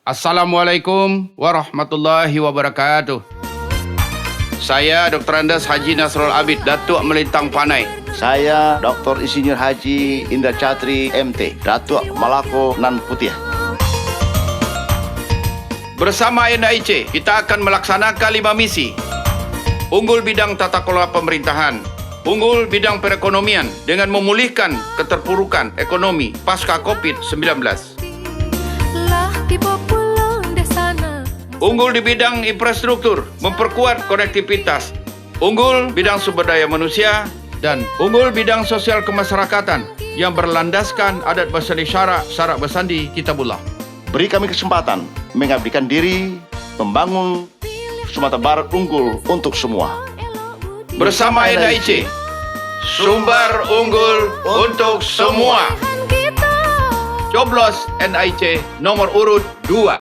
Assalamualaikum warahmatullahi wabarakatuh. Saya Dr. Andes Haji Nasrul Abid, Datuk Melintang Panai. Saya Dr. Insinyur Haji Indra Chatri MT, Datuk Malako Nan Putih. Bersama NIC, kita akan melaksanakan 5 misi. Unggul bidang tata kelola pemerintahan, unggul bidang perekonomian dengan memulihkan keterpurukan ekonomi pasca COVID-19. Unggul di bidang infrastruktur, memperkuat konektivitas. Unggul bidang sumber daya manusia, dan unggul bidang sosial kemasyarakatan yang berlandaskan adat bersandi syarak bersandi kitabullah. Beri kami kesempatan mengabdikan diri, membangun Sumatera Barat unggul untuk semua. Bersama NIC, sumber unggul untuk semua. Coblos NIC nomor urut 2.